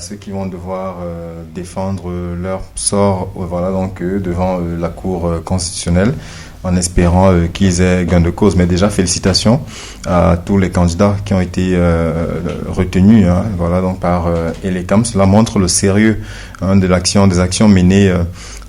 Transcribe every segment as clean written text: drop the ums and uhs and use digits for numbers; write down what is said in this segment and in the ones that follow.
Ceux qui vont devoir défendre leur sort devant la Cour constitutionnelle en espérant qu'ils aient gain de cause. Mais déjà, félicitations à tous les candidats qui ont été retenus par Elecam. Cela montre le sérieux des actions menées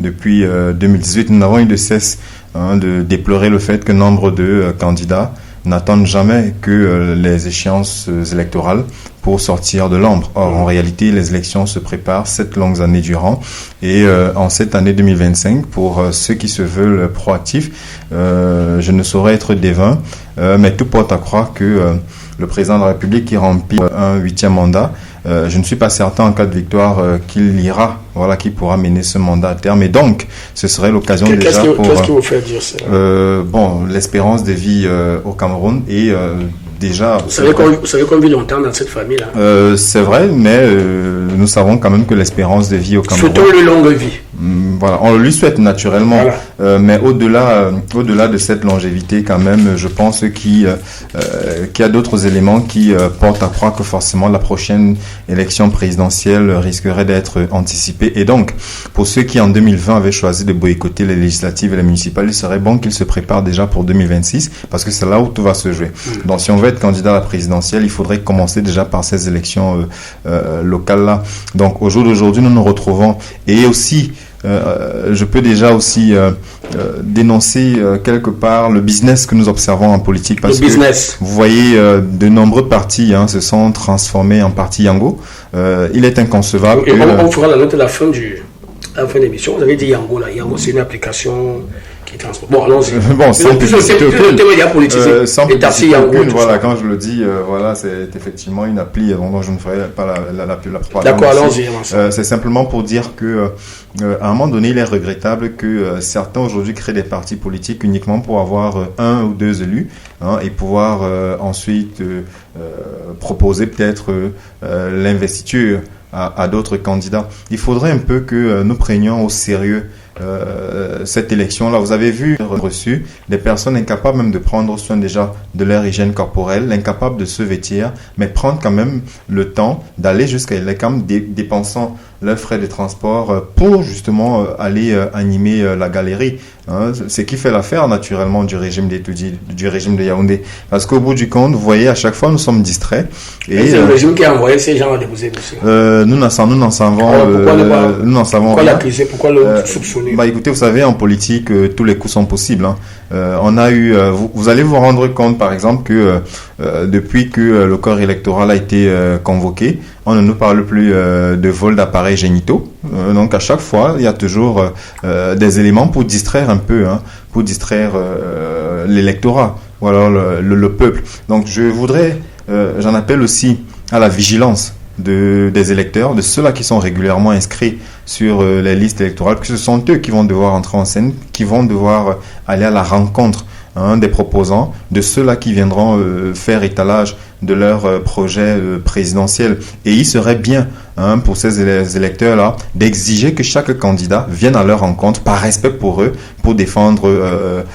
depuis 2018. Nous n'avons eu de cesse de déplorer le fait que nombre de candidats n'attendent jamais que les échéances électorales pour sortir de l'ombre. Or, en réalité, les élections se préparent 7 longues années durant. Et en cette année 2025, pour ceux qui se veulent proactifs, je ne saurais être devin, mais tout porte à croire que le président de la République qui remplit un 8e mandat, je ne suis pas certain en cas de victoire qu'il ira, qui pourra mener ce mandat à terme. Et donc, ce serait l'occasion déjà pour... Qu'est-ce qui vous fait dire ça? L'espérance de vie au Cameroun et déjà... Vous savez qu'on vit longtemps dans cette famille-là. C'est vrai, mais nous savons quand même que l'espérance de vie au Cameroun... Surtout une longue vie. On le lui souhaite naturellement, mais au-delà de cette longévité, quand même, je pense qu'il y a d'autres éléments qui portent à croire que forcément la prochaine élection présidentielle risquerait d'être anticipée. Et donc, pour ceux qui en 2020 avaient choisi de boycotter les législatives et les municipales, il serait bon qu'ils se préparent déjà pour 2026, parce que c'est là où tout va se jouer. Donc, si on veut être candidat à la présidentielle, il faudrait commencer déjà par ces élections locales-là. Donc, au jour d'aujourd'hui, nous nous retrouvons, et aussi... je peux déjà aussi dénoncer quelque part le business que nous observons en politique, parce que vous voyez de nombreux partis se sont transformés en partis Yango. Il est inconcevable. Et on fera la note à la fin de l'émission. Vous avez dit Yango là. Yango, c'est une application qui transporte. Bon, allons-y. Sans publicité aucune. Sans publicité aucune. Voilà, quand je le dis, c'est effectivement une appli dont je ne ferai pas la propagande. D'accord, allons-y. C'est simplement pour dire que à un moment donné, il est regrettable que certains aujourd'hui créent des partis politiques uniquement pour avoir 1 ou 2 élus et pouvoir ensuite proposer peut-être l'investiture à d'autres candidats. Il faudrait un peu que nous prenions au sérieux cette élection-là. Vous avez vu reçu des personnes incapables même de prendre soin déjà de leur hygiène corporelle, incapables de se vêtir, mais prendre quand même le temps d'aller jusqu'à Elecam, dépensant leurs frais de transport pour justement aller animer la galerie. Ce qui fait l'affaire naturellement du régime du régime de Yaoundé. Parce qu'au bout du compte, vous voyez, à chaque fois, nous sommes distraits. Et c'est le régime qui a envoyé ces gens à déposer, monsieur. Nous n'en savons pourquoi l'accuser, pourquoi le soupçonner? Écoutez, vous savez, en politique, tous les coups sont possibles. On a eu, vous allez vous rendre compte, par exemple, que depuis que le corps électoral a été convoqué, on ne nous parle plus de vol d'appareils génitaux. Donc à chaque fois, il y a toujours des éléments pour distraire un peu, pour distraire l'électorat ou alors le peuple. Donc je voudrais, j'en appelle aussi à la vigilance des électeurs, de ceux-là qui sont régulièrement inscrits sur les listes électorales, que ce sont eux qui vont devoir entrer en scène, qui vont devoir aller à la rencontre des proposants, de ceux-là qui viendront faire étalage de leur projet présidentiel. Et il serait bien pour ces électeurs-là d'exiger que chaque candidat vienne à leur rencontre par respect pour eux, pour défendre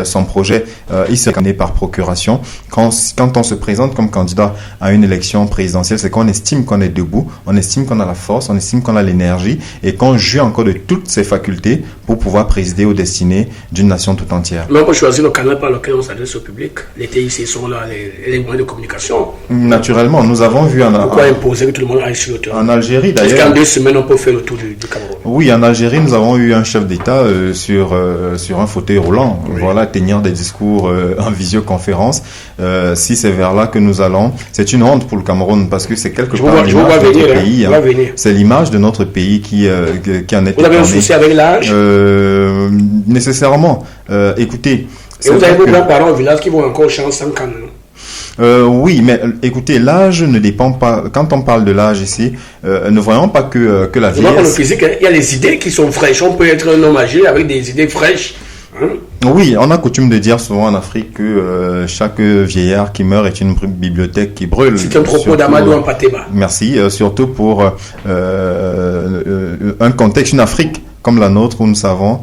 son projet. Il serait gagné par procuration. Quand on se présente comme candidat à une élection présidentielle, c'est qu'on estime qu'on est debout, on estime qu'on a la force, on estime qu'on a l'énergie et qu'on jouit encore de toutes ses facultés pour pouvoir présider aux destinées d'une nation tout entière. Mais on peut choisir le canal par lequel on s'adresse au public. Les TIC sont là, les moyens de communication. Naturellement, nous avons vu pourquoi imposer que tout le monde aille sur le terrain? En Algérie, d'ailleurs. Est-ce qu'en 2 semaines, on peut faire le tour du Cameroun? Oui, en Algérie, nous avons eu un chef d'État sur un fauteuil roulant, tenir des discours en visioconférence. Si c'est vers là que nous allons, c'est une honte pour le Cameroun parce que c'est quelque part l'image de notre pays. C'est l'image de notre pays qui en est. Vous avez un souci avec l'âge? Nécessairement. Écoutez. Et vous avez vos grands-parents au village qui vont encore au champ sans canne? Oui, mais écoutez, l'âge ne dépend pas. Quand on parle de l'âge ici, ne voyons pas que la vieillesse. Pour le physique, il y a les idées qui sont fraîches. On peut être un homme âgé avec des idées fraîches. Oui, on a coutume de dire souvent en Afrique que chaque vieillard qui meurt est une bibliothèque qui brûle. C'est un propos d'Amadou Ampateba. Merci, surtout pour un contexte, une Afrique comme la nôtre où nous savons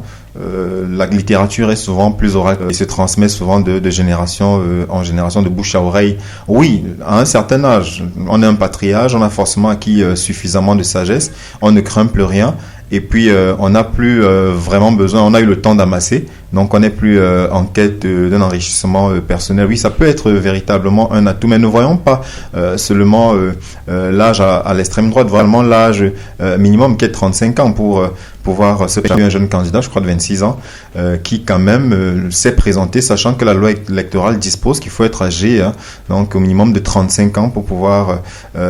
la littérature est souvent plus orale et se transmet souvent de génération en génération, de bouche à oreille. Oui, à un certain âge, on est un patriarche, on a forcément acquis suffisamment de sagesse, on ne craint plus rien. Et puis, on n'a plus vraiment besoin, on a eu le temps d'amasser, donc on n'est plus en quête d'un enrichissement personnel. Oui, ça peut être véritablement un atout, mais ne voyons pas seulement l'âge à l'extrême droite, vraiment l'âge minimum qui est de 35 ans pour pouvoir se présenter un jeune candidat, je crois de 26 ans, qui quand même s'est présenté, sachant que la loi électorale dispose qu'il faut être âgé, donc au minimum de 35 ans pour pouvoir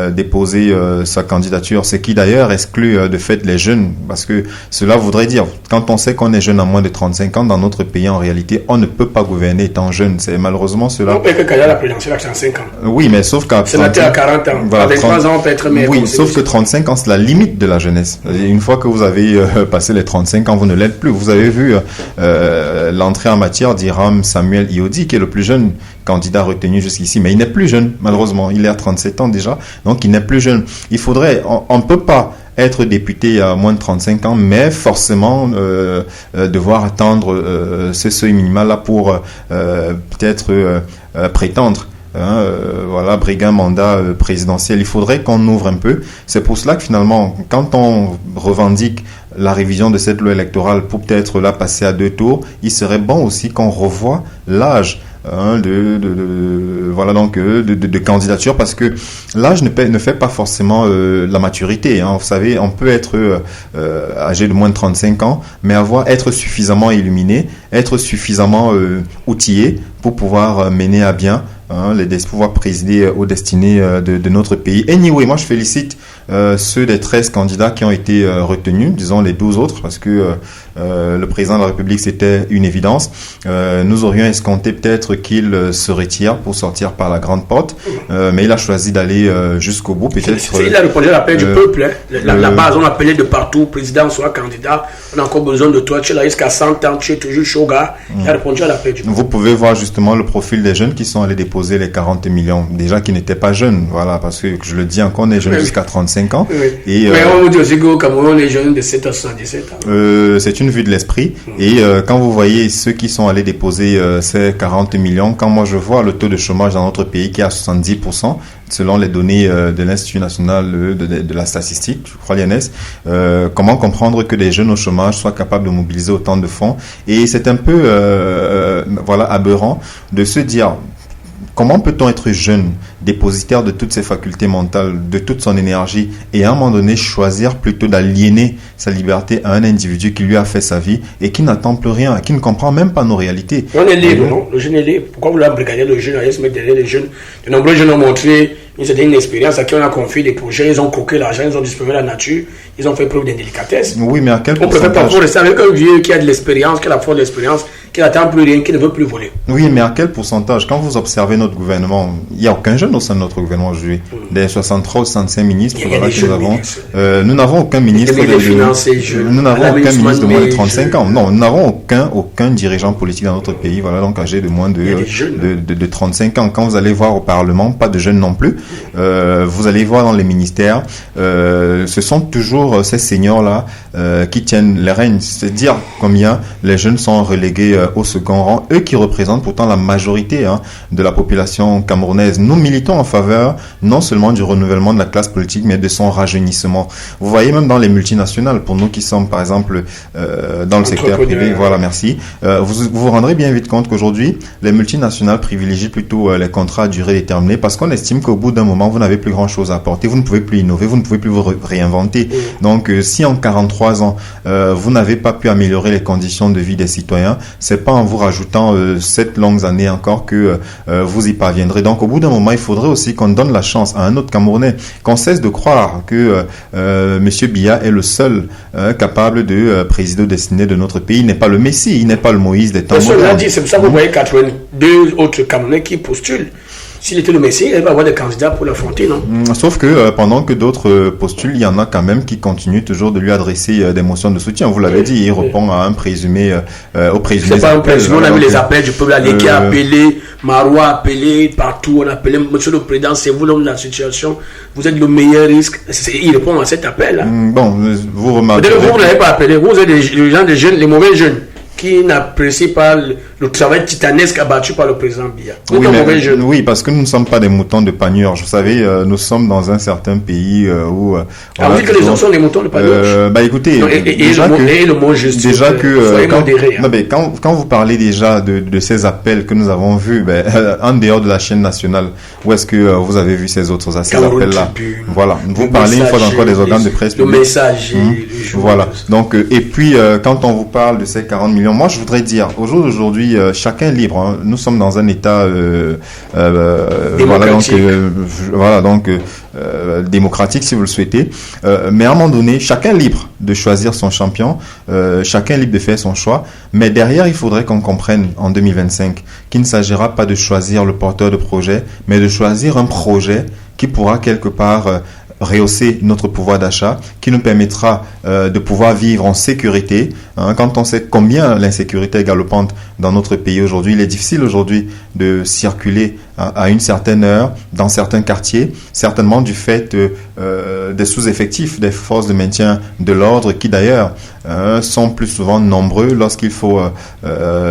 déposer sa candidature, ce qui d'ailleurs exclut de fait les jeunes, parce que cela voudrait dire, quand on sait qu'on est jeune à moins de 35 ans, dans notre pays, en réalité, on ne peut pas gouverner étant jeune. C'est malheureusement cela. On peut que Kaya la présidentielle à 35 ans. Oui, mais sauf qu'à sénateur à 40 ans. Voilà, à 23 ans, on peut être maire. Oui, sauf que 35 ans, c'est la limite de la jeunesse. Une fois que vous avez passé les 35 ans, vous ne l'êtes plus. Vous avez vu l'entrée en matière d'Iram Samuel Iodi, qui est le plus jeune candidat retenu jusqu'ici, mais il n'est plus jeune, malheureusement. Il est à 37 ans déjà, donc il n'est plus jeune. Il faudrait, on ne peut pas être député à moins de 35 ans, mais forcément devoir attendre ce seuil minimal là pour peut-être prétendre. Voilà, briguer un mandat présidentiel. Il faudrait qu'on ouvre un peu. C'est pour cela que finalement, quand on revendique la révision de cette loi électorale pour peut-être la passer à 2 tours, il serait bon aussi qu'on revoie l'âge de candidature, parce que l'âge ne fait pas forcément la maturité. Vous savez, on peut être âgé de moins de 35 ans, mais être suffisamment illuminé, être suffisamment outillé pour pouvoir mener à bien pouvoir présider aux destinées de notre pays. Anyway, moi je félicite ceux des 13 candidats qui ont été retenus, disons les 12 autres, parce que le président de la République, c'était une évidence. Nous aurions escompté peut-être qu'il se retire pour sortir par la grande porte, mais il a choisi d'aller jusqu'au bout. Peut-être. Il a répondu à l'appel du peuple. La base, on appelait de partout, président, soit candidat, on a encore besoin de toi, tu es là jusqu'à 100 ans, tu es toujours chaud, gars. Il a répondu à l'appel du peuple. Vous pouvez voir justement le profil des jeunes qui sont allés déposer les 40 millions. Déjà qui n'étaient pas jeunes, voilà, parce que je le dis encore, on est jeunes jusqu'à 35 ans. Oui. Et, mais on vous dit aussi qu'au Cameroun, on est jeunes de 7 à 77 ans. C'est une vue de l'esprit. Et quand vous voyez ceux qui sont allés déposer ces 40 millions, quand moi je vois le taux de chômage dans notre pays qui est à 70%, selon les données de l'Institut national de la statistique, je crois l'INS, comment comprendre que des jeunes au chômage soient capables de mobiliser autant de fonds? Et c'est un peu aberrant de se dire, comment peut-on être jeune, dépositaire de toutes ses facultés mentales, de toute son énergie, et à un moment donné choisir plutôt d'aliéner sa liberté à un individu qui lui a fait sa vie et qui n'attend plus rien, qui ne comprend même pas nos réalités? On est libre, non? Le jeune est libre. Pourquoi vous l'embrigadez le jeune, à se mettre derrière les jeunes? De nombreux jeunes ont montré une expérience à qui on a confié des projets, ils ont croqué l'argent, ils ont disparu la nature, ils ont fait preuve d'indélicatesse. Oui, mais à quel pourcentage? On préfère pas rester avec un vieux qui a de l'expérience, qui a la force de l'expérience, qui n'attend plus rien, qui ne veut plus voler. Oui, mais à quel pourcentage? Quand vous observez notre gouvernement, il n'y a aucun jeune au sein de notre gouvernement aujourd'hui. Des 63 ou 65 ministres que nous avons, nous n'avons aucun ministre nous n'avons aucun ministre de moins de 35 ans. Non, nous n'avons aucun dirigeant politique dans notre pays, voilà, donc âgé de moins de 35 ans. Quand vous allez voir au Parlement, pas de jeunes non plus. Vous allez voir dans les ministères, ce sont toujours ces seniors-là qui tiennent les rênes. C'est dire combien les jeunes sont relégués au second rang, eux qui représentent pourtant la majorité de la population camerounaise. Nous militons en faveur non seulement du renouvellement de la classe politique, mais de son rajeunissement. Vous voyez même dans les multinationales, pour nous qui sommes par exemple dans le secteur privé, voilà, merci. Vous vous rendrez bien vite compte qu'aujourd'hui, les multinationales privilégient plutôt les contrats à durée déterminée parce qu'on estime qu'au bout d'un moment, vous n'avez plus grand-chose à apporter, vous ne pouvez plus innover, vous ne pouvez plus vous réinventer. Donc, si en 43 ans, vous n'avez pas pu améliorer les conditions de vie des citoyens, c'est pas en vous rajoutant 7 longues années encore que vous y parviendrez. Donc, au bout d'un moment, il faudrait aussi qu'on donne la chance à un autre Camerounais, qu'on cesse de croire que Monsieur Biya est le seul capable de présider aux destinées de notre pays. Il n'est pas le Messie, il n'est pas le Moïse des temps modernes. C'est pour ça que vous voyez 82 autres Camerounais qui postulent. S'il était le Messie, il va avoir des candidats pour l'affronter, non? Sauf que pendant que d'autres postulent, il y en a quand même qui continuent toujours de lui adresser des motions de soutien. Vous l'avez dit, il répond à un présumé, au présumé. C'est pas un présumé, on a vu les appels du peuple qui a appelé, Marois a appelé, partout, on a appelé, Monsieur le Président, c'est vous l'homme de la situation, vous êtes le meilleur risque. Il répond à cet appel. Bon, vous remarquez. Vous n'avez pas appelé, vous êtes les gens des jeunes, les mauvais jeunes. qui n'apprécient pas le travail titanesque abattu par le président Biya. Oui, parce que nous ne sommes pas des moutons de Panurge. Vous savez, nous sommes dans un certain pays où... vous dites que les gens sont des moutons de Panurge. Écoutez, quand vous parlez déjà de ces appels que nous avons vus, en dehors de la chaîne nationale, où est-ce que vous avez vu ces autres appels-là? Voilà, vous parlez une fois encore des organes de presse publique. Le messager, voilà. Donc, et puis, quand on vous parle de ces 40 millions, moi, je voudrais dire, au jour d'aujourd'hui, chacun est libre. Hein. Nous sommes dans un État, démocratique, si vous le souhaitez. Mais à un moment donné, chacun est libre de choisir son champion. Chacun est libre de faire son choix. Mais derrière, il faudrait qu'on comprenne en 2025 qu'il ne s'agira pas de choisir le porteur de projet, mais de choisir un projet qui pourra quelque part rehausser notre pouvoir d'achat, qui nous permettra de pouvoir vivre en sécurité. Quand on sait combien l'insécurité est galopante dans notre pays aujourd'hui, il est difficile aujourd'hui de circuler à une certaine heure dans certains quartiers, certainement du fait des sous-effectifs des forces de maintien de l'ordre qui d'ailleurs sont plus souvent nombreux lorsqu'il faut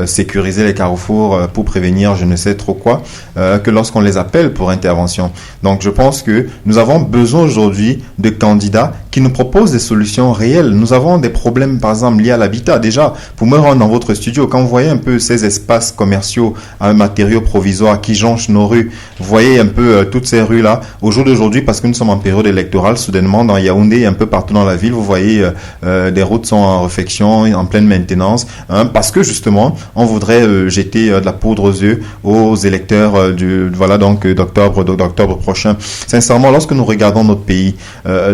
sécuriser les carrefours pour prévenir je ne sais trop quoi que lorsqu'on les appelle pour intervention. Donc je pense que nous avons besoin aujourd'hui de candidats qui nous proposent des solutions réelles. Nous avons des problèmes par exemple liés à l'habitat. Déjà, pour me rendre dans votre studio, quand vous voyez un peu ces espaces commerciaux à matériaux provisoires qui jonchent nos rues, vous voyez un peu toutes ces rues-là, au jour d'aujourd'hui, parce que nous sommes en période électorale, soudainement dans Yaoundé et un peu partout dans la ville, vous voyez des routes sont en réfection, en pleine maintenance, parce que justement, on voudrait jeter de la poudre aux yeux aux électeurs d'octobre prochain. Sincèrement, lorsque nous regardons notre pays,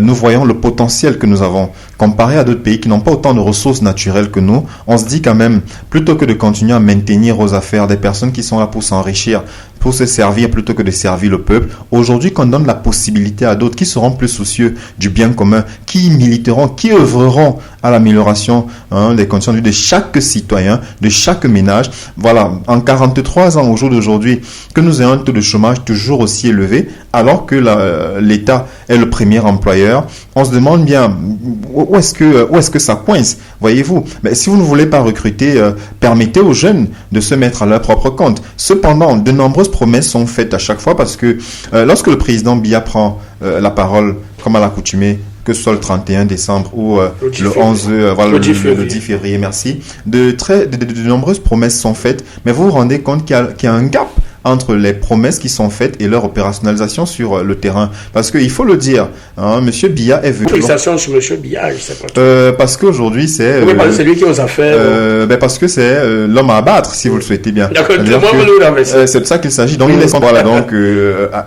nous voyons le potentiel que nous avons comparé à d'autres pays qui n'ont pas autant de ressources naturelles que nous. On se dit quand même, plutôt que de continuer à maintenir aux affaires des personnes qui sont là pour s'enrichir, pour se servir plutôt que de servir le peuple, aujourd'hui qu'on donne la possibilité à d'autres qui seront plus soucieux du bien commun, qui militeront, qui œuvreront à l'amélioration des conditions de vie de chaque citoyen, de chaque ménage. Voilà, en 43 ans au jour d'aujourd'hui, que nous ayons un taux de chômage toujours aussi élevé, alors que l'État est le premier employeur, on se demande bien où est-ce que ça coince, voyez-vous. Mais si vous ne voulez pas recruter, permettez aux jeunes de se mettre à leur propre compte. Cependant, de nombreuses promesses sont faites à chaque fois parce que lorsque le président Biya prend la parole, comme à l'accoutumée, que ce soit le 31 décembre ou le 10 février, merci, de nombreuses promesses sont faites, mais vous vous rendez compte qu'il y a un gap entre les promesses qui sont faites et leur opérationnalisation sur le terrain. Parce qu'il faut le dire, Monsieur Biya est venu... Félicitations sur Monsieur Biya, je sais pas. Parce qu'aujourd'hui, c'est... Oui, c'est lui qui aux affaires. Parce que c'est l'homme à abattre, si vous le souhaitez bien. D'accord, c'est de ça qu'il s'agit. Donc, il est voilà, donc,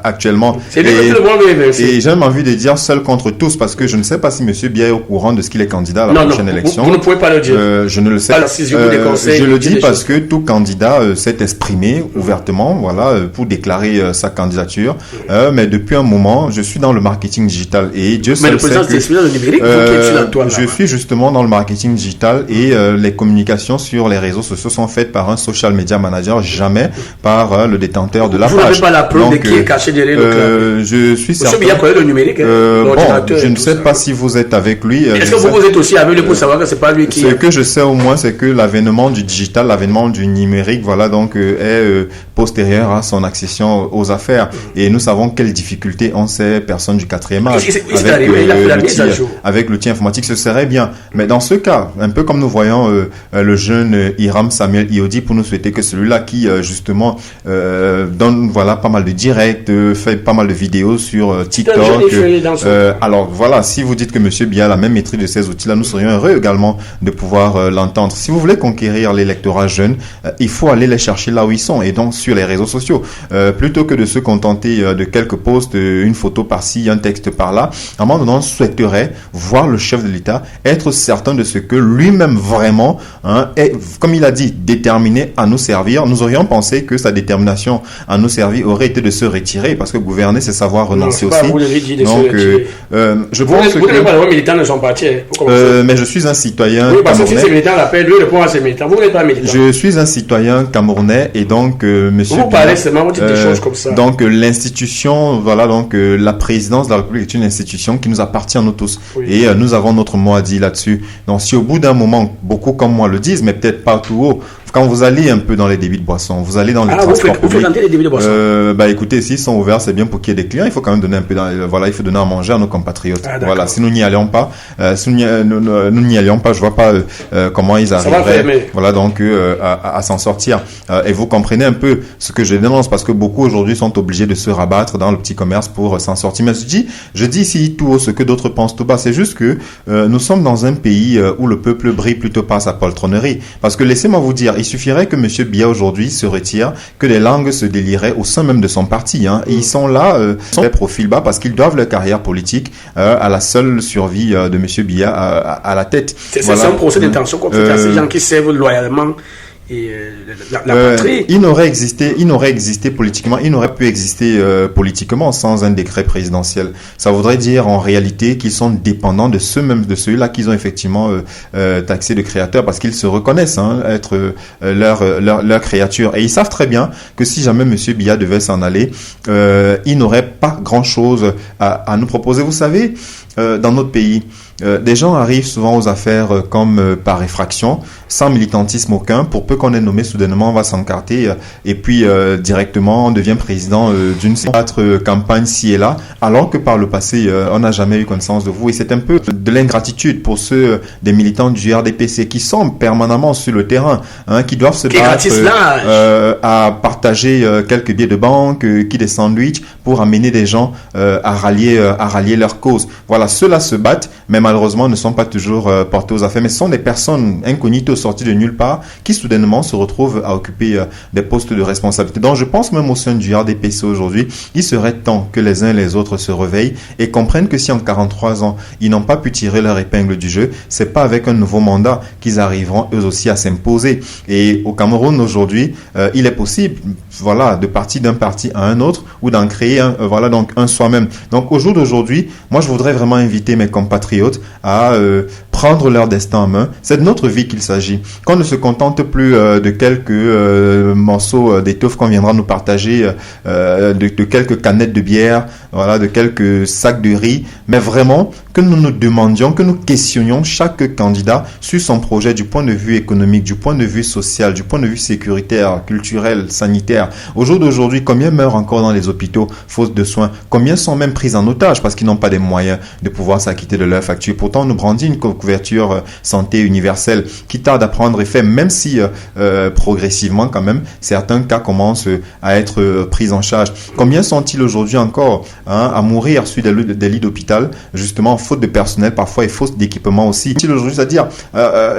actuellement. C'est lui qui le et j'ai même envie de dire seul contre tous, parce que je ne sais pas si Monsieur Biya est au courant de ce qu'il est candidat à la prochaine élection. Vous ne pouvez pas le dire. Je ne le sais pas. Je le dis parce que tout candidat s'est exprimé ouvertement, voilà, pour déclarer sa candidature. Mais depuis un moment, je suis dans le marketing digital et Dieu sait que je suis justement dans le marketing digital et les communications sur les réseaux sociaux sont faites par un social media manager, jamais par le détenteur de la page. Vous n'avez pas la preuve de qui est caché derrière le club. Je suis certain. Monsieur Biya connaît le numérique. Je ne sais pas si vous êtes avec lui. Est-ce que vous êtes aussi avec lui pour savoir que c'est pas lui qui... Ce que je sais au moins, c'est que l'avènement du digital, l'avènement du numérique, voilà, donc est postérieur à son accession aux affaires. Et nous savons quelles difficultés ont ces personnes du 4e âge avec l'outil informatique. Ce serait bien. Mais dans ce cas, un peu comme nous voyons le jeune Hiram Samuel Iodi, pour nous souhaiter que celui-là qui justement donne pas mal de directs, fait pas mal de vidéos sur TikTok. Alors voilà, si vous dites que Monsieur Biya a la même maîtrise de ces outils-là, nous serions heureux également de pouvoir l'entendre. Si vous voulez conquérir l'électorat jeune, il faut aller les chercher là où ils sont et donc sur les réseaux sociaux. Plutôt que de se contenter de quelques posts, une photo par-ci, un texte par-là, à un moment donné, on souhaiterait voir le chef de l'État être certain de ce que lui-même vraiment est, comme il a dit, déterminé à nous servir. Nous aurions pensé que sa détermination à nous servir aurait été de se retirer parce que gouverner, c'est savoir renoncer aussi. Donc, je pense que... Vous n'êtes pas le militant de son parti. Mais je suis un citoyen camerounais. Oui, parce que si ces militants l'appellent, lui répond à ses militants. Vous n'êtes pas militant. Je suis un citoyen camerounais et donc Monsieur Biya... paraît seulement, on dit des choses comme ça. Donc l'institution, voilà, donc la présidence de la République est une institution qui nous appartient à nous tous. Oui. Et nous avons notre mot à dire là-dessus. Donc si au bout d'un moment, beaucoup comme moi le disent, mais peut-être pas tout haut, quand vous allez un peu dans les débits de boissons, vous allez dans les transports publics. Vous fréquentez les débits de boissons. Écoutez, s'ils sont ouverts, c'est bien pour qu'il y ait des clients. Il faut quand même donner un peu, il faut donner à manger à nos compatriotes. Voilà. Si nous n'y allions pas, nous n'y allions pas, je vois pas comment ils arriveraient. Voilà, donc à s'en sortir. Et vous comprenez un peu ce que je dénonce, parce que beaucoup aujourd'hui sont obligés de se rabattre dans le petit commerce pour s'en sortir. Mais je dis ici tout haut ce que d'autres pensent tout bas. C'est juste que nous sommes dans un pays où le peuple brille plutôt par sa poltronnerie. Parce que laissez-moi vous dire, il suffirait que M. Biya aujourd'hui se retire, que les langues se déliraient au sein même de son parti. Et ils sont là, sont profil bas, parce qu'ils doivent leur carrière politique à la seule survie de M. Biya à la tête. C'est un procès d'intention qu'on fait à ces gens qui servent loyalement. Et la patrie. Il n'aurait existé politiquement, il n'aurait pu exister politiquement sans un décret présidentiel. Ça voudrait dire en réalité qu'ils sont dépendants de ceux-là qu'ils ont effectivement taxé de créateurs, parce qu'ils se reconnaissent être leur créature. Et ils savent très bien que si jamais M. Biya devait s'en aller, il n'aurait pas grand-chose à nous proposer. Vous savez, dans notre pays, des gens arrivent souvent aux affaires comme par effraction, sans militantisme aucun. Pour peu qu'on ait nommé, soudainement on va s'encarter et puis directement on devient président d'une autre campagne ci et là, alors que par le passé on n'a jamais eu connaissance de vous. Et c'est un peu de l'ingratitude pour ceux des militants du RDPC qui sont permanemment sur le terrain, qui doivent se battre à partager quelques billets de banque, qui des sandwichs pour amener des gens à rallier leur cause. Voilà, ceux-là se battent, mais malheureusement ne sont pas toujours portés aux affaires, mais ce sont des personnes incognito sorties de nulle part qui soudainement se retrouvent à occuper des postes de responsabilité. Donc je pense même au sein du RDPC aujourd'hui, il serait temps que les uns et les autres se réveillent et comprennent que si en 43 ans ils n'ont pas pu tirer leur épingle du jeu, c'est pas avec un nouveau mandat qu'ils arriveront eux aussi à s'imposer. Et au Cameroun aujourd'hui, il est possible, voilà, de partir d'un parti à un autre ou d'en créer un soi-même. Donc au jour d'aujourd'hui, moi je voudrais vraiment inviter mes compatriotes à prendre leur destin en main. C'est de notre vie qu'il s'agit. Qu'on ne se contente plus de quelques morceaux d'étoffe qu'on viendra nous partager, de quelques canettes de bière, voilà, de quelques sacs de riz, mais vraiment que nous nous demandions, que nous questionnions chaque candidat sur son projet du point de vue économique, du point de vue social, du point de vue sécuritaire, culturel, sanitaire. Au jour d'aujourd'hui, combien meurent encore dans les hôpitaux faute de soins? Combien sont même pris en otage parce qu'ils n'ont pas les moyens de pouvoir s'acquitter de leurs factures? Pourtant, on nous brandit une couverture santé universelle qui tarde à prendre effet, même si progressivement quand même, certains cas commencent à être pris en charge. Combien sont-ils aujourd'hui encore à mourir sur des lits d'hôpital, justement faute de personnel parfois et faute d'équipement aussi? Aujourd'hui, c'est-à-dire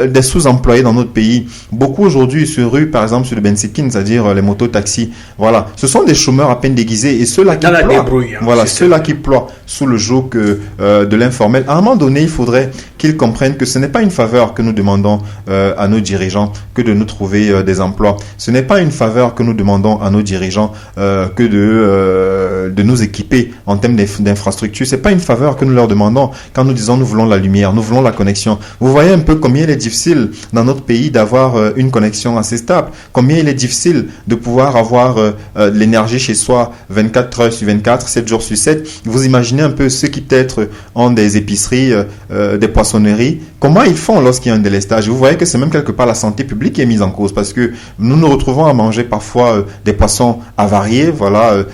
des sous-employés dans notre pays. Beaucoup aujourd'hui se ruent par exemple sur le bensikin, c'est-à-dire les motos-taxis. Voilà, ce sont des chômeurs à peine déguisés et ceux-là qui ploient, ceux-là qui ploient sous le joug de l'informel. À un moment donné, il faudrait qu'ils comprennent que ce n'est pas une faveur que nous demandons à nos dirigeants que de nous trouver des emplois. Ce n'est pas une faveur que nous demandons à nos dirigeants que de nous équiper en termes d'infrastructures. C'est pas une faveur que nous leur demandons quand nous disons nous voulons la lumière, nous voulons la connexion. Vous voyez un peu combien il est difficile dans notre pays d'avoir une connexion assez stable, combien il est difficile de pouvoir avoir de l'énergie chez soi 24 heures sur 24, 7 jours sur 7. Vous imaginez un peu ceux qui peut-être ont des épiceries, des poissonneries, comment ils font lorsqu'il y a un délestage? Vous voyez que c'est même quelque part la santé publique qui est mise en cause, parce que nous nous retrouvons à manger parfois des poissons avariés, voilà,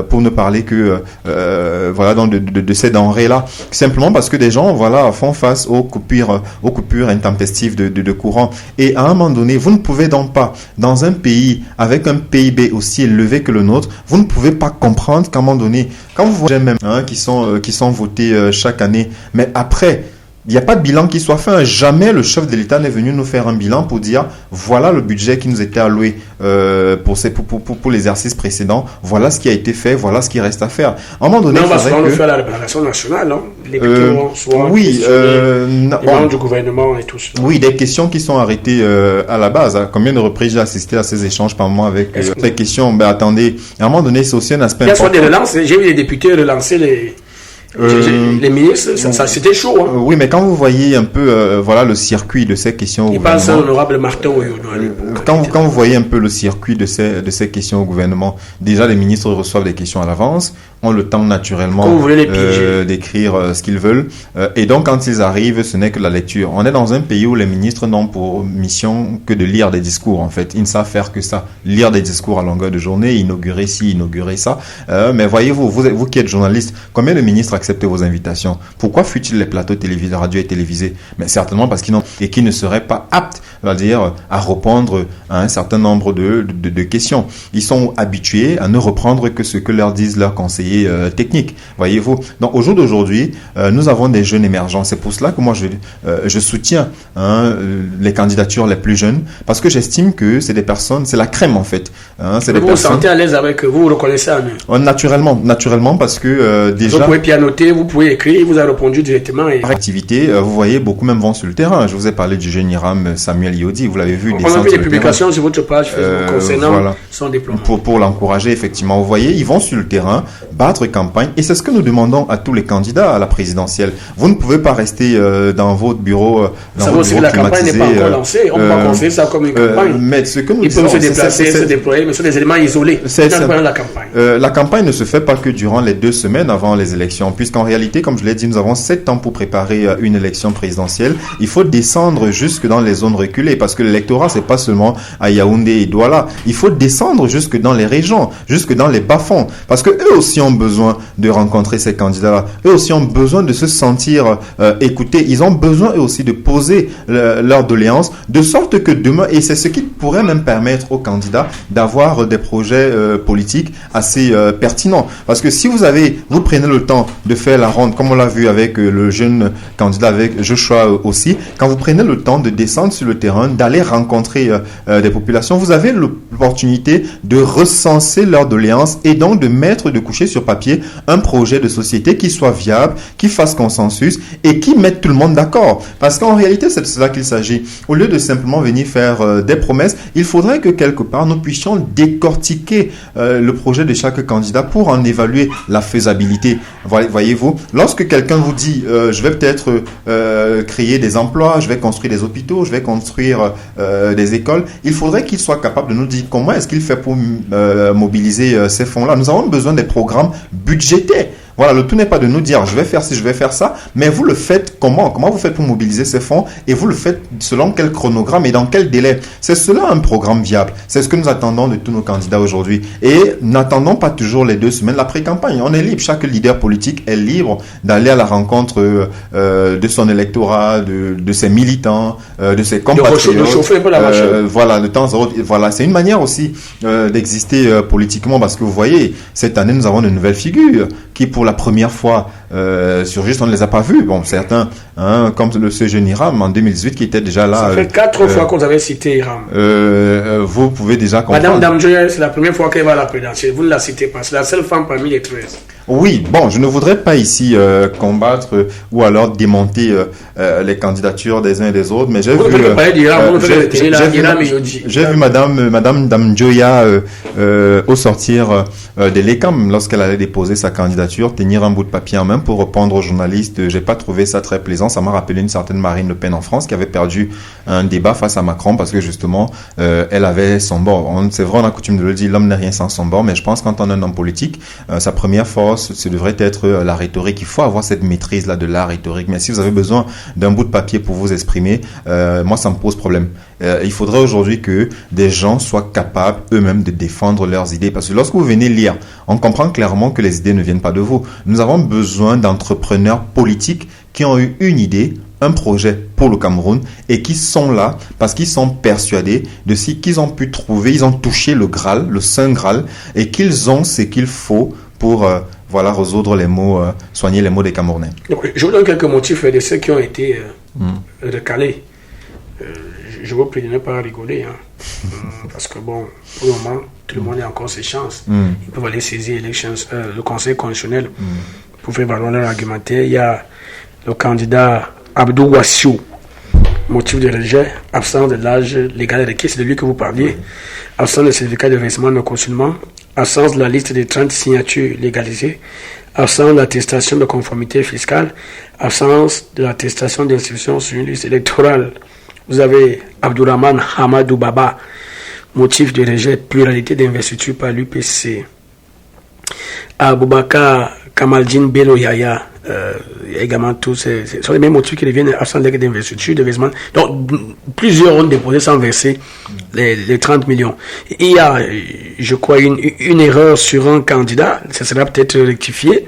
pour ne parler que voilà, donc de ces denrées-là, simplement parce que des gens, voilà, font face aux coupures intempestives de courant. Et à un moment donné, vous ne pouvez donc pas, dans un pays avec un PIB aussi élevé que le nôtre, vous ne pouvez pas comprendre qu'à un moment donné, quand vous voyez même qui sont votés chaque année, mais après, il n'y a pas de bilan qui soit fait. Jamais le chef de l'État n'est venu nous faire un bilan pour dire voilà le budget qui nous était alloué pour l'exercice précédent, voilà ce qui a été fait, voilà ce qui reste à faire. À un moment donné, on va souvent le faire à la représentation nationale, non? Les questions souvent les membres du gouvernement et tout ça. Oui, des questions qui sont arrêtées à la base. Combien de reprises j'ai assisté à ces échanges par mois avec ces questions? Ben attendez, à un moment donné, c'est aussi un aspect important. Il y a des relances. J'ai vu les députés relancer Les ministres, ça c'était chaud. Hein. Oui, mais quand vous voyez un peu voilà, le circuit de ces questions au gouvernement... Il passe l'honorable Martin Oyono à l'époque. Quand vous voyez un peu le circuit de ces questions au gouvernement, déjà les ministres reçoivent des questions à l'avance, ont le temps naturellement d'écrire ce qu'ils veulent. Et donc quand ils arrivent, ce n'est que la lecture. On est dans un pays où les ministres n'ont pour mission que de lire des discours en fait. Ils ne savent faire que ça, lire des discours à longueur de journée, inaugurer ci, inaugurer ça. Mais voyez-vous, vous qui êtes journaliste, combien de ministres acceptent vos invitations? Pourquoi fuient-ils les plateaux télévisés, radio et télévisés? Mais certainement parce qu'ils n'ont et qu'ils ne seraient pas aptes, c'est-à-dire à répondre à un certain nombre de questions. Ils sont habitués à ne reprendre que ce que leur disent leurs conseillers techniques. Voyez-vous. Donc au jour d'aujourd'hui, nous avons des jeunes émergents. C'est pour cela que moi je soutiens les candidatures les plus jeunes parce que j'estime que c'est des personnes, c'est la crème en fait. C'est des vous personnes... vous sentez à l'aise avec vous reconnaissez à nous. Naturellement parce que déjà vous pouvez pianoter, vous pouvez écrire, il vous a répondu directement. Activité, vous voyez, beaucoup même vont sur le terrain. Je vous ai parlé du jeune Iram Samuel Yodi, vous l'avez vu. On a vu des publications sur votre page Facebook concernant son déploiement. Pour l'encourager, effectivement. Vous voyez, ils vont sur le terrain, battre campagne, et c'est ce que nous demandons à tous les candidats à la présidentielle. Vous ne pouvez pas rester dans votre bureau, la campagne n'est pas encore lancée. On peut pas considérer ça comme une campagne. Mais ce que nous disons, ils peuvent se déplacer, se déployer, mais ce sont des éléments isolés. La campagne. La campagne ne se fait pas que durant les 2 semaines avant les élections, puisqu'en réalité, comme je l'ai dit, nous avons 7 ans pour préparer une élection présidentielle. Il faut descendre jusque dans les zones reculées, parce que l'électorat, c'est pas seulement à Yaoundé et Douala. Il faut descendre jusque dans les régions, jusque dans les bas-fonds, parce que eux aussi ont besoin de rencontrer ces candidats-là. Eux aussi ont besoin de se sentir écoutés. Ils ont besoin eux aussi de poser leur doléance, de sorte que demain, et c'est ce qui pourrait même permettre aux candidats d'avoir des projets politiques assez pertinents. Parce que si vous prenez le temps de faire la ronde, comme on l'a vu avec le jeune candidat, avec Joshua aussi, quand vous prenez le temps de descendre sur le terrain, d'aller rencontrer des populations, vous avez l'opportunité de recenser leurs doléances et donc de coucher sur papier un projet de société qui soit viable, qui fasse consensus et qui mette tout le monde d'accord. Parce qu'en réalité, c'est de cela qu'il s'agit. Au lieu de simplement venir faire des promesses, il faudrait que quelque part nous puissions décortiquer le projet de chaque candidat pour en évaluer la faisabilité. Voyez-vous, lorsque quelqu'un vous dit je vais peut-être créer des emplois, je vais construire des hôpitaux, je vais construire des écoles, il faudrait qu'il soit capable de nous dire comment est-ce qu'il fait pour mobiliser ces fonds-là. Nous avons besoin des programmes budgétaires. Voilà, le tout n'est pas de nous dire je vais faire ci, je vais faire ça, mais vous le faites comment? Comment vous faites pour mobiliser ces fonds et vous le faites selon quel chronogramme et dans quel délai? C'est cela un programme viable. C'est ce que nous attendons de tous nos candidats aujourd'hui. Et n'attendons pas toujours les 2 semaines l'après-campagne. On est libre, chaque leader politique est libre d'aller à la rencontre de son électorat, de ses militants, de ses compatriotes. De chauffer un peu la machine. Voilà, de temps en temps. Voilà, c'est une manière aussi d'exister politiquement parce que vous voyez, cette année nous avons de nouvelles figures qui pour la première fois surgissent, on ne les a pas vus. Bon, certains, comme ce jeune Iram en 2018 qui était déjà là. Ça fait 4 fois qu'on avait cité Iram. Vous pouvez déjà comprendre. Madame Damjoya, c'est la première fois qu'elle va à la présidentielle. Vous ne la citez pas. C'est la seule femme parmi les 13. Oui, bon, je ne voudrais pas ici combattre ou alors démonter les candidatures des uns et des autres, mais j'ai vu Madame Damjoya au sortir de l'ECAM lorsqu'elle allait déposer sa candidature, tenir un bout de papier en main pour répondre aux journalistes. J'ai pas trouvé ça très plaisant. Ça m'a rappelé une certaine Marine Le Pen en France qui avait perdu un débat face à Macron parce que justement elle avait son bord. C'est vrai, on a coutume de le dire, l'homme n'est rien sans son bord, mais je pense que quand on est un homme politique, sa première force, ce devrait être la rhétorique. Il faut avoir cette maîtrise-là de la rhétorique. Mais si vous avez besoin d'un bout de papier pour vous exprimer, moi, ça me pose problème. Il faudrait aujourd'hui que des gens soient capables eux-mêmes de défendre leurs idées. Parce que lorsque vous venez lire, on comprend clairement que les idées ne viennent pas de vous. Nous avons besoin d'entrepreneurs politiques qui ont eu une idée, un projet pour le Cameroun et qui sont là parce qu'ils sont persuadés de ce qu'ils ont pu trouver. Ils ont touché le Graal, le Saint Graal, et qu'ils ont ce qu'il faut pour résoudre les maux, soigner les maux des Camerounais. Donc, je vous donne quelques motifs de ceux qui ont été recalés. Je vous prie de ne pas rigoler, parce que bon, pour le moment, tout le monde a encore ses chances. Ils peuvent aller saisir le Conseil constitutionnel pour faire valoir leur argumentaire. Il y a le candidat Abdou Wassiou, motif de rejet, absence de l'âge légal requis, c'est de lui que vous parliez, absence de certificat de versement de consulement, absence de la liste des 30 signatures légalisées, absence de l'attestation de conformité fiscale, absence de l'attestation d'inscription sur une liste électorale. Vous avez Abdourahmane Hamadou Baba, motif de rejet, pluralité d'investiture par l'UPC. Aboubakar Kamaldine Bello Yaya, également tous ces sont les mêmes motifs qui reviennent absence d'investiture, de versement. Donc, plusieurs ont déposé sans verser les 30 millions. Il y a, je crois, une erreur sur un candidat, ça sera peut-être rectifié,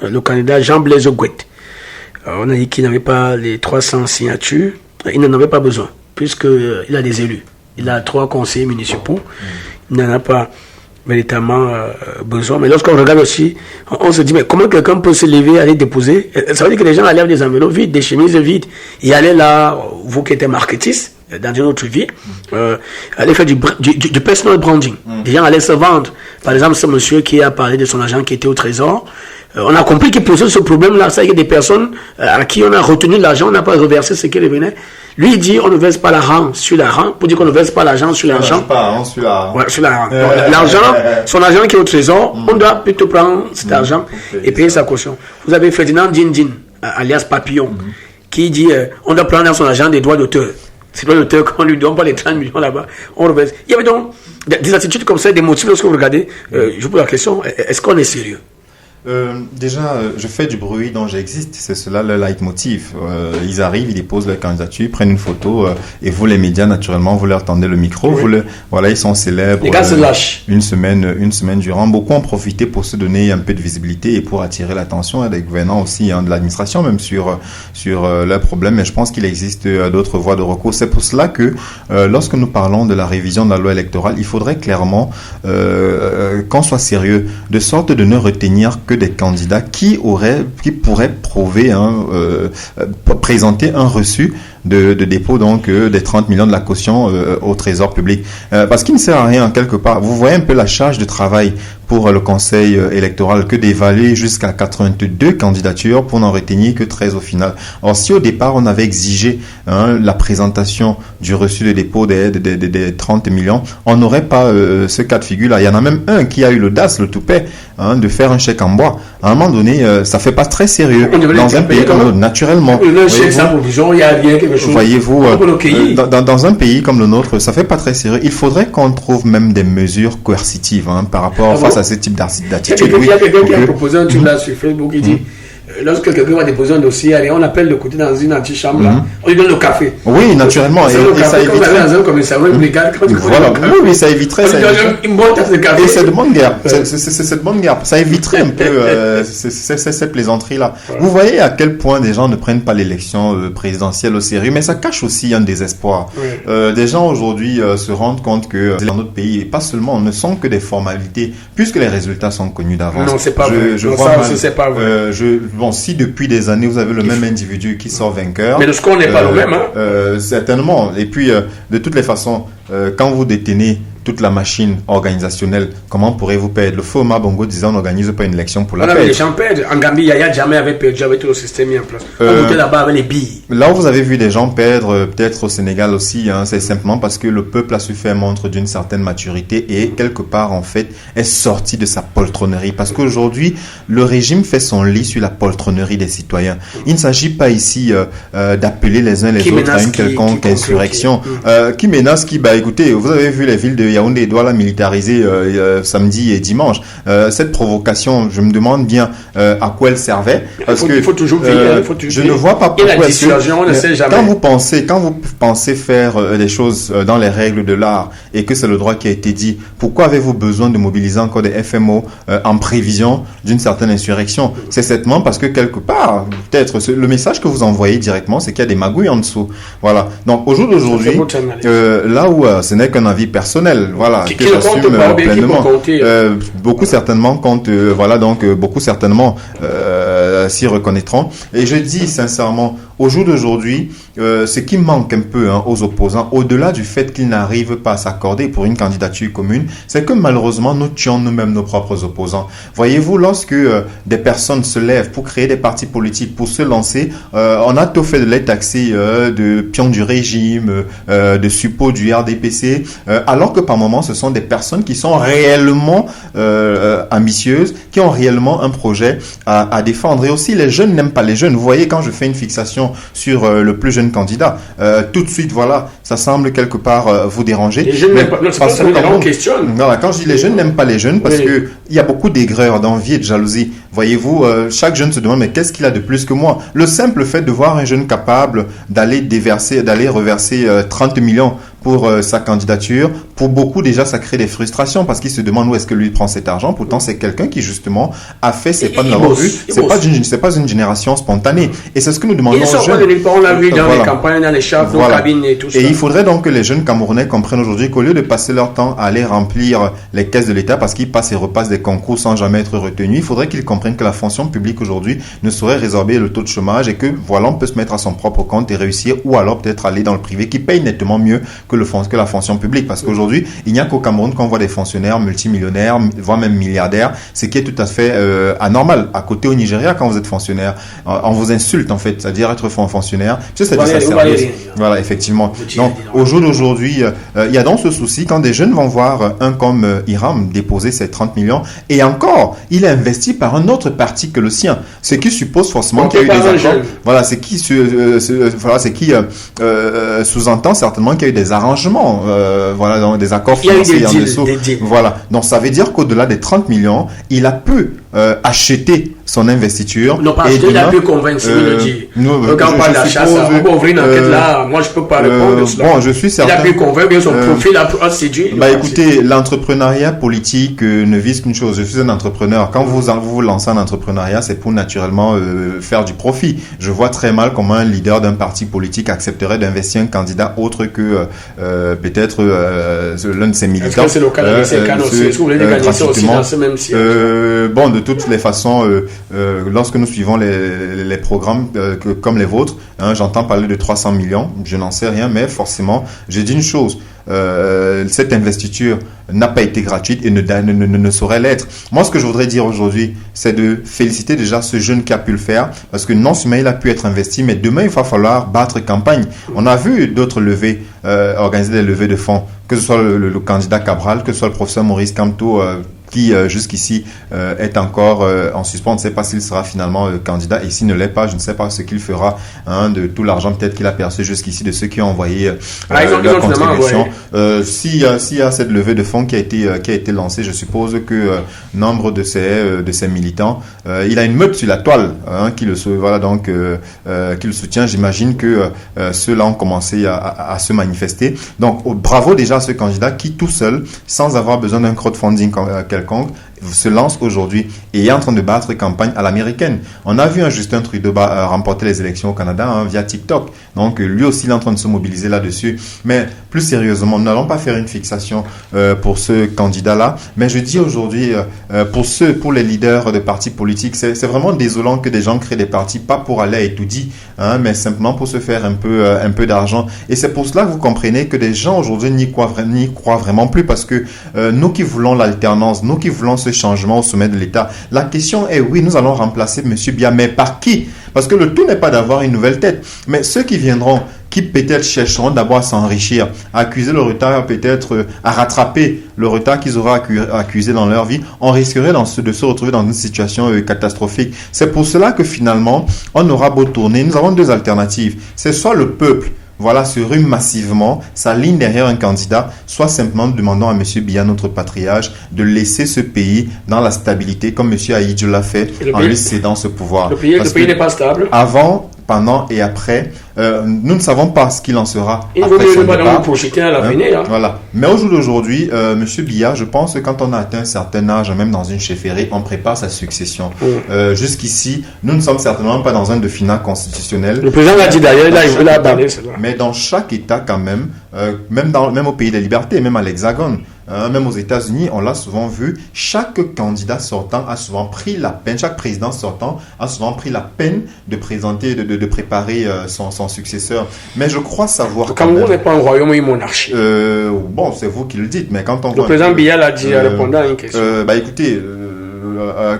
le candidat Jean-Blaise Ogouet. On a dit qu'il n'avait pas les 300 signatures, il n'en avait pas besoin, puisqu'il a des élus. Il a 3 conseillers municipaux, il n'en a pas véritablement besoin. Mais lorsqu'on regarde aussi, on se dit, mais comment quelqu'un peut se lever, aller déposer? Ça veut dire que les gens allaient des enveloppes vides, des chemises vides, et allaient là, vous qui êtes marketiste, dans une autre vie, aller faire du personal branding. Les gens allaient se vendre. Par exemple, ce monsieur qui a parlé de son agent qui était au trésor, on a compris qu'il posait ce problème-là. Ça, il y a des personnes à qui on a retenu l'argent, on n'a pas reversé ce qui revenait. Lui, il dit, on ne verse pas l'argent sur l'argent, pour dire qu'on ne verse pas l'argent sur l'argent. Ouais, sur l'argent. L'argent, son argent qui est au trésor, on doit plutôt prendre cet argent et payer sa caution. Vous avez Ferdinand Dindin, alias Papillon, qui dit, on doit prendre dans son argent des droits d'auteur. C'est droits d'auteur qu'on lui donne pas les 30 millions là-bas. On reverse. Il y avait donc des attitudes comme ça, des motifs lorsque vous regardez. Je vous pose la question, est-ce qu'on est sérieux? Déjà, je fais du bruit dont j'existe, c'est cela le leitmotiv. Ils arrivent, ils déposent leur candidature, ils prennent une photo et vous les médias naturellement vous leur tendez le micro. Oui. Voilà, ils sont célèbres. Les gars se lâchent. Une semaine durant. Beaucoup ont profité pour se donner un peu de visibilité et pour attirer l'attention des gouvernants aussi, de l'administration même sur leurs problèmes. Mais je pense qu'il existe d'autres voies de recours. C'est pour cela que lorsque nous parlons de la révision de la loi électorale, il faudrait clairement qu'on soit sérieux, de sorte de ne retenir que des candidats qui pourraient prouver, présenter un reçu de dépôt donc des 30 millions de la caution au trésor public. Parce qu'il ne sert à rien quelque part. Vous voyez un peu la charge de travail pour le conseil électoral que d'évaluer jusqu'à 82 candidatures pour n'en retenir que 13 au final. Alors si au départ on avait exigé la présentation du reçu de dépôt des 30 millions, on n'aurait pas ce cas de figure là. Il y en a même un qui a eu l'audace, le toupet, de faire un chèque en bois. À un moment donné, ça fait pas très sérieux dans un pays comme le nôtre, naturellement. Le chèque sans provision, il y a rien quelque chose. Voyez-vous, dans un pays comme le nôtre, ça fait pas très sérieux. Il faudrait qu'on trouve même des mesures coercitives par rapport face à ce type d'attitude. Il y a quelqu'un qui a proposé un truc là sur Facebook, il dit lorsque quelqu'un va déposer un dossier, allez, on appelle le côté dans une antichambre là, on lui donne le café. Oui, naturellement. Et ça éviterait. Dans un commissariat légal, oui, ça éviterait. Une bonne tasse de café. Et c'est de bonne guerre. C'est de bonne guerre. Ça éviterait un peu cette plaisanterie là. Vous voyez à quel point des gens ne prennent pas l'élection présidentielle au sérieux, mais ça cache aussi un désespoir. Des gens aujourd'hui se rendent compte que dans notre pays, et pas seulement, ne sont que des formalités, puisque les résultats sont connus d'avance. Non, c'est pas vrai. C'est pas vrai. Bon, si depuis des années vous avez le même individu qui sort vainqueur. Mais le score n'est pas le même, certainement. Et puis, de toutes les façons, quand vous détenez toute la machine organisationnelle, comment pourrez-vous perdre? Le faux Omar Bongo disait on n'organise pas une élection pour la perdre. Les gens perdent. En Gambie, Yaya jamais avait perdu avec tout le système mis en place. On était là-bas avec les billes. Là où vous avez vu des gens perdre, peut-être au Sénégal aussi, c'est simplement parce que le peuple a su faire montre d'une certaine maturité et quelque part en fait est sorti de sa poltronnerie. Parce qu'aujourd'hui, le régime fait son lit sur la poltronnerie des citoyens. Il ne s'agit pas ici d'appeler les uns les autres à une quelconque insurrection. Qui menace qui? Écoutez, vous avez vu les villes de Yaoundé et Douala militarisées samedi et dimanche. Cette provocation, je me demande bien à quoi elle servait. Parce il faut toujours veiller. Je ne vois pas pourquoi. Et la dissuasion, on ne sait jamais. Quand vous pensez faire des choses dans les règles de l'art et que c'est le droit qui a été dit, pourquoi avez-vous besoin de mobiliser encore des FMO en prévision d'une certaine insurrection? C'est certainement parce que quelque part, peut-être, le message que vous envoyez directement, c'est qu'il y a des magouilles en dessous. Voilà. Donc, au jour d'aujourd'hui, là où ce n'est qu'un avis personnel, voilà, que j'assume pleinement. Beaucoup certainement comptent, beaucoup certainement s'y reconnaîtront. Et je dis sincèrement au jour d'aujourd'hui, ce qui manque un peu aux opposants, au-delà du fait qu'ils n'arrivent pas à s'accorder pour une candidature commune, c'est que malheureusement, nous tuons nous-mêmes nos propres opposants. Voyez-vous, lorsque des personnes se lèvent pour créer des partis politiques, pour se lancer, on a tout fait de les taxer de pions du régime, de suppôts du RDPC, alors que par moments, ce sont des personnes qui sont réellement ambitieuses, qui ont réellement un projet à défendre. Et aussi, les jeunes n'aiment pas les jeunes. Vous voyez, quand je fais une fixation sur le plus jeune candidat, tout de suite, voilà, ça semble quelque part vous déranger. Les jeunes n'aiment pas, non, c'est pas ça qu'on questionne. Voilà, quand je dis les jeunes n'aiment pas les jeunes, parce que il y a beaucoup d'aigreur, d'envie et de jalousie. Voyez-vous, chaque jeune se demande, mais qu'est-ce qu'il a de plus que moi? Le simple fait de voir un jeune capable d'aller reverser 30 millions pour sa candidature, pour beaucoup déjà ça crée des frustrations parce qu'ils se demandent où est-ce que lui prend cet argent. Pourtant c'est quelqu'un qui justement a fait ses pas de l'avoir vu. C'est pas une génération spontanée. Et c'est ce que nous demandons aux jeunes. On l'a vu dans les campagnes, dans les chars, dans les cabines et tout ça. Et il faudrait donc que les jeunes Camerounais comprennent aujourd'hui qu'au lieu de passer leur temps à aller remplir les caisses de l'État parce qu'ils passent et repassent des concours sans jamais être retenus, il faudrait qu'ils comprennent que la fonction publique aujourd'hui ne saurait résorber le taux de chômage et que voilà, on peut se mettre à son propre compte et réussir, ou alors peut-être aller dans le privé qui paye nettement mieux que la fonction publique, parce qu'aujourd'hui il n'y a qu'au Cameroun qu'on voit des fonctionnaires multimillionnaires, voire même milliardaires, ce qui est tout à fait anormal. À côté au Nigeria, quand vous êtes fonctionnaire, on vous insulte en fait, c'est-à-dire être fonctionnaire, c'est-à-dire ça service. Voilà, effectivement. Donc au jour d'aujourd'hui, il y a donc ce souci quand des jeunes vont voir un comme Hiram déposer ses 30 millions et encore, il est investi par un autre parti que le sien, ce qui suppose forcément qu'il y a eu des accords. Voilà, c'est qui sous-entend certainement qu'il y a eu des arrangements. Voilà, donc des accords financiers en dessous. Voilà. Donc ça veut dire qu'au-delà des 30 millions, il a pu acheter son investiture. Non, parce qu'il a pu convaincre, le dit. Quand on parle d'achat, on peut ouvrir une enquête là. Moi, je peux pas répondre. Bon, je suis certain. Il a pu convaincre, son profil a séduit. Bah écoutez, l'entrepreneuriat politique ne vise qu'une chose. Je suis un entrepreneur. Quand vous lancez en entrepreneuriat, c'est pour naturellement faire du profit. Je vois très mal comment un leader d'un parti politique accepterait d'investir un candidat autre que peut-être l'un de ses militants. Est-ce que c'est le cas de CK aussi? Est-ce que vous voulez gagner ça aussi dans ce même siège? Bon, de toutes les façons, lorsque nous suivons les programmes comme les vôtres, j'entends parler de 300 millions, je n'en sais rien, mais forcément, j'ai dit une chose, cette investiture n'a pas été gratuite et ne saurait l'être. Moi, ce que je voudrais dire aujourd'hui, c'est de féliciter déjà ce jeune qui a pu le faire, parce que non seulement il a pu être investi, mais demain, il va falloir battre campagne. On a vu d'autres levées, organiser des levées de fonds, que ce soit le candidat Cabral, que ce soit le professeur Maurice Kamto, qui jusqu'ici est encore en suspens. On ne sait pas s'il sera finalement candidat, et s'il ne l'est pas, je ne sais pas ce qu'il fera de tout l'argent peut-être qu'il a perçu jusqu'ici de ceux qui ont envoyé leur contribution. S'il y a cette levée de fonds qui a été lancée, je suppose que nombre de ces militants, il a une meute sur la toile qui le soutient. J'imagine que ceux-là ont commencé à se manifester. Donc bravo déjà à ce candidat qui tout seul, sans avoir besoin d'un crowdfunding quelconque, se lance aujourd'hui et est en train de battre campagne à l'américaine. On a vu un Justin Trudeau remporter les élections au Canada via TikTok. Donc lui aussi il est en train de se mobiliser là-dessus. Mais plus sérieusement, nous n'allons pas faire une fixation pour ce candidat-là. Mais je dis aujourd'hui, pour les leaders de partis politiques, c'est vraiment désolant que des gens créent des partis, pas pour aller à étudier, mais simplement pour se faire un peu d'argent. Et c'est pour cela que vous comprenez que des gens aujourd'hui n'y croient vraiment plus, parce que nous qui voulons l'alternance, nous qui voulons ce changement au sommet de l'État, la question est oui, nous allons remplacer M. Biya, mais par qui? Parce que le tout n'est pas d'avoir une nouvelle tête, mais ceux qui viendront, qui peut-être chercheront d'abord à s'enrichir, à accuser le retard, peut-être à rattraper le retard qu'ils auraient accusé dans leur vie, on risquerait de se retrouver dans une situation catastrophique. C'est pour cela que finalement, on aura beau tourner, nous avons deux alternatives. C'est soit le peuple se rue massivement, s'aligne derrière un candidat, soit simplement demandons à M. Biya, notre patriarche, de laisser ce pays dans la stabilité, comme M. Aïdjo l'a fait, en lui cédant ce pouvoir. Le pays n'est pas stable. Avant, pendant et après, nous ne savons pas ce qu'il en sera. Il vaut mieux pas nous projeter à l'avenir. Voilà. Mais au jour d'aujourd'hui, M. Biya, je pense que quand on a atteint un certain âge, même dans une chefferie, on prépare sa succession. Jusqu'ici, nous ne sommes certainement pas dans un dauphinat constitutionnel. Le président l'a dit d'ailleurs, il veut la barrer. Mais dans chaque État quand même, même au pays des libertés, même à l'Hexagone, même aux États-Unis, on l'a souvent vu, chaque candidat sortant a souvent pris la peine, chaque président sortant a souvent pris la peine de présenter, de préparer son successeur. Mais je crois savoir... Le Cameroun n'est pas un royaume ou une monarchie. Bon, c'est vous qui le dites, mais quand on... Le président Biya l'a dit en répondant à une question. Écoutez...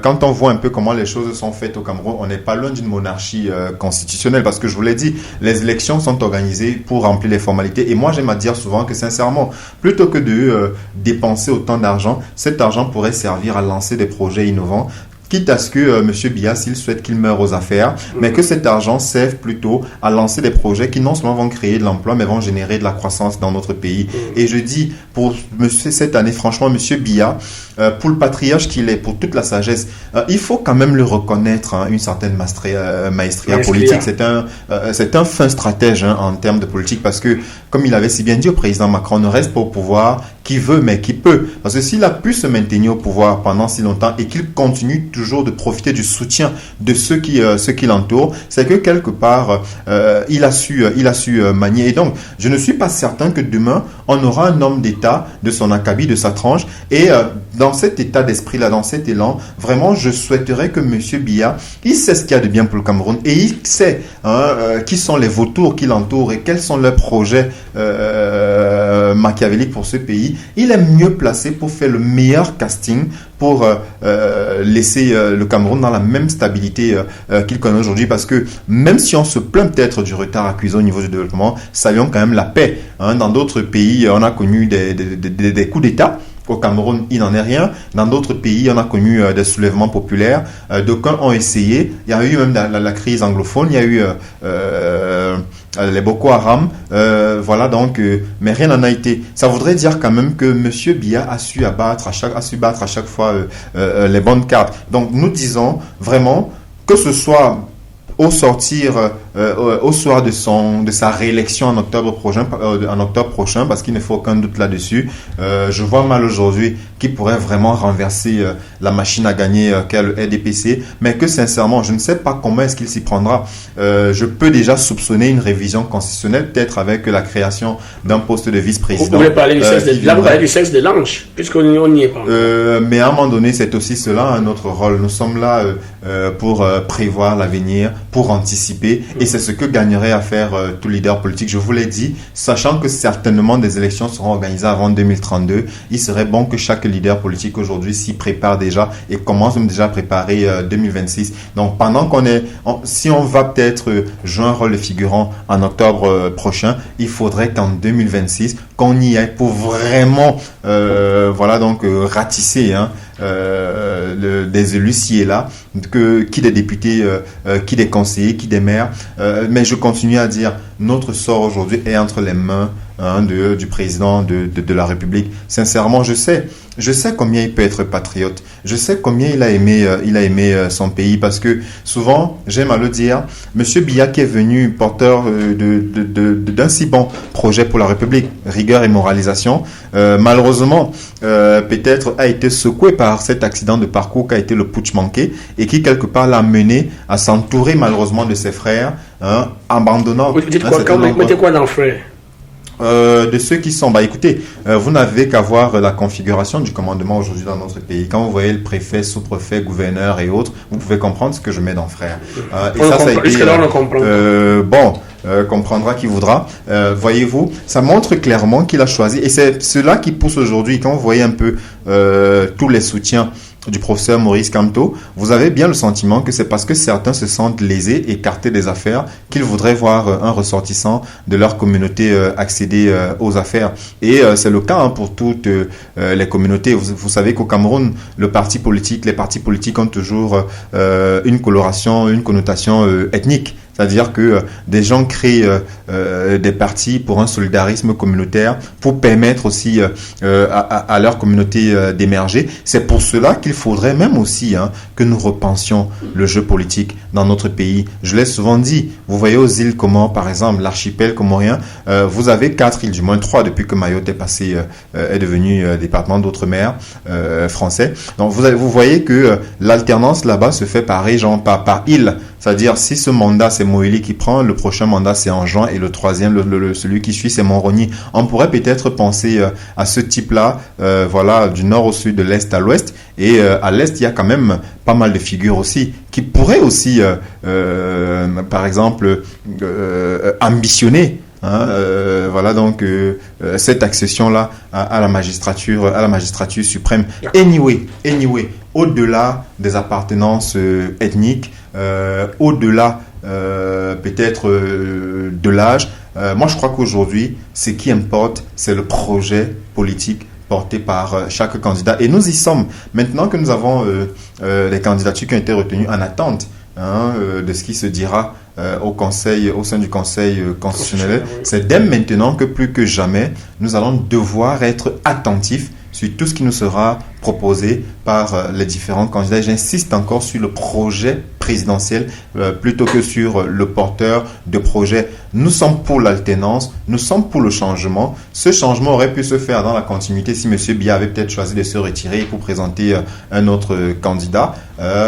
quand on voit un peu comment les choses sont faites au Cameroun, on n'est pas loin d'une monarchie constitutionnelle parce que je vous l'ai dit, les élections sont organisées pour remplir les formalités et moi j'aime à dire souvent que sincèrement, plutôt que de dépenser autant d'argent, cet argent pourrait servir à lancer des projets innovants. Quitte à ce que M. Biya, s'il souhaite qu'il meure aux affaires, mais que cet argent serve plutôt à lancer des projets qui non seulement vont créer de l'emploi, mais vont générer de la croissance dans notre pays. Et je dis, pour cette année, franchement, M. Biya, pour le patriarche qu'il est, pour toute la sagesse, il faut quand même le reconnaître, une certaine maestria politique. C'est un fin stratège en termes de politique, parce que, comme il avait si bien dit au président Macron, ne reste pas au pouvoir qui veut, mais qui peut. Parce que s'il a pu se maintenir au pouvoir pendant si longtemps et qu'il continue toujours de profiter du soutien de ceux qui l'entourent, c'est que quelque part, il a su manier. Et donc, je ne suis pas certain que demain, on aura un homme d'État de son acabit, de sa tranche. Et dans cet état d'esprit-là, dans cet élan, vraiment, je souhaiterais que M. Biya, il sait ce qu'il y a de bien pour le Cameroun et il sait qui sont les vautours qui l'entourent et quels sont leurs projets machiavéliques pour ce pays. Il est mieux placé pour faire le meilleur casting pour laisser le Cameroun dans la même stabilité qu'il connaît aujourd'hui, parce que même si on se plaint peut-être du retard accusé au niveau du développement, saluons quand même la paix. Dans d'autres pays, on a connu des coups d'État. Au Cameroun, il n'en est rien. Dans d'autres pays, on a connu des soulèvements populaires. D'aucuns ont essayé. Il y a eu même la crise anglophone. Il y a eu les Boko Haram. Voilà donc, mais rien n'en a été. Ça voudrait dire quand même que M. Biya a su battre à chaque fois les bonnes cartes. Donc nous disons vraiment que ce soit au soir de sa réélection en octobre prochain, parce qu'il ne faut aucun doute là-dessus, je vois mal aujourd'hui qui pourrait vraiment renverser la machine à gagner qu'est le RDPC, mais que sincèrement, je ne sais pas comment est-ce qu'il s'y prendra. Je peux déjà soupçonner une révision constitutionnelle, peut-être avec la création d'un poste de vice-président. Vous voulez parler du sexe de l'ange, puisqu'on n'y est pas. Mais à un moment donné, c'est aussi cela notre rôle. Nous sommes là pour prévoir l'avenir, pour anticiper, et c'est ce que gagnerait à faire tout leader politique. Je vous l'ai dit, sachant que certainement des élections seront organisées avant 2032, il serait bon que chaque leader politique aujourd'hui s'y prépare déjà et commence même déjà à préparer 2026. Donc pendant si on va peut-être jouer un rôle de figurant en octobre prochain, il faudrait qu'en 2026, qu'on y aille pour vraiment ratisser des élus ci et là, qui des députés, qui des conseillers, qui des maires. Mais je continue à dire, notre sort aujourd'hui est entre les mains du président de la République. Sincèrement, je sais combien il peut être patriote. Je sais combien il a aimé son pays, parce que souvent, j'aime à le dire, Monsieur Biya qui est venu porteur d'un si bon projet pour la République, rigueur et moralisation, malheureusement, peut-être a été secoué par cet accident de parcours qui a été le putsch manqué et qui quelque part l'a mené à s'entourer malheureusement de ses frères, abandonnant. Vous dites quoi, mettez quoi dans le frère? De ceux qui sont... écoutez, vous n'avez qu'à voir la configuration du commandement aujourd'hui dans notre pays. Quand vous voyez le préfet, sous-préfet, gouverneur et autres, vous pouvez comprendre ce que je mets dans frère. Comprendra qui voudra. Voyez-vous, ça montre clairement qu'il a choisi. Et c'est cela qui pousse aujourd'hui, quand vous voyez un peu tous les soutiens du professeur Maurice Kamto, vous avez bien le sentiment que c'est parce que certains se sentent lésés, écartés des affaires, qu'ils voudraient voir un ressortissant de leur communauté accéder aux affaires. Et c'est le cas pour toutes les communautés. Vous savez qu'au Cameroun, les partis politiques ont toujours une coloration, une connotation ethnique. C'est-à-dire que des gens créent des partis pour un solidarisme communautaire, pour permettre aussi à leur communauté d'émerger. C'est pour cela qu'il faudrait même aussi que nous repensions le jeu politique dans notre pays. Je l'ai souvent dit, vous voyez aux îles Comores, par exemple, l'archipel comorien, vous avez 4 îles, du moins 3 depuis que Mayotte est devenu département d'outre-mer français. Donc vous voyez que l'alternance là-bas se fait par région, par île. C'est-à-dire, si ce mandat, c'est Moïli qui prend, le prochain mandat, c'est Anjan, et le troisième, celui qui suit, c'est Monroni. On pourrait peut-être penser à ce type-là, voilà, du nord au sud, de l'est à l'ouest. Et à l'est, il y a quand même pas mal de figures aussi qui pourraient aussi, par exemple, ambitionner. Voilà donc cette accession-là à la magistrature suprême. Anyway, au-delà des appartenances ethniques, au-delà peut-être de l'âge, moi je crois qu'aujourd'hui, ce qui importe, c'est le projet politique porté par chaque candidat. Et nous y sommes. Maintenant que nous avons les candidatures qui ont été retenues en attente de ce qui se dira au sein du Conseil constitutionnel, c'est dès maintenant que plus que jamais, nous allons devoir être attentifs sur tout ce qui nous sera proposé par les différents candidats. Et j'insiste encore sur le projet présidentiel plutôt que sur le porteur de projet. Nous sommes pour l'alternance, nous sommes pour le changement. Ce changement aurait pu se faire dans la continuité si M. Biya avait peut-être choisi de se retirer pour présenter un autre candidat.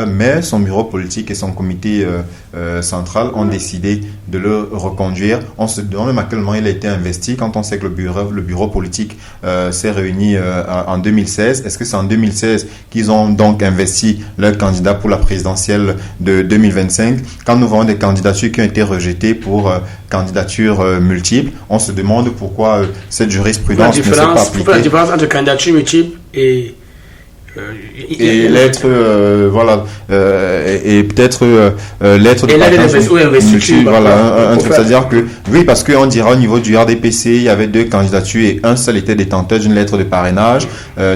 Mais son bureau politique et son comité central ont décidé de le reconduire. On se demande même à quel moment il a été investi quand on sait que le bureau politique s'est réuni en 2016. Est-ce que c'est en 2016 qu'ils ont donc investi leur candidat pour la présidentielle de 2025? Quand nous voyons des candidatures qui ont été rejetées pour candidatures multiples, on se demande pourquoi cette jurisprudence ne s'est pas appliquée. La différence entre candidature multiple et l'être voilà et peut-être l'être de investiture, voilà un truc, c'est-à-dire que oui, parce qu'on dira au niveau du RDPC il y avait 2 candidatures et un seul était détenteur d'une lettre de parrainage,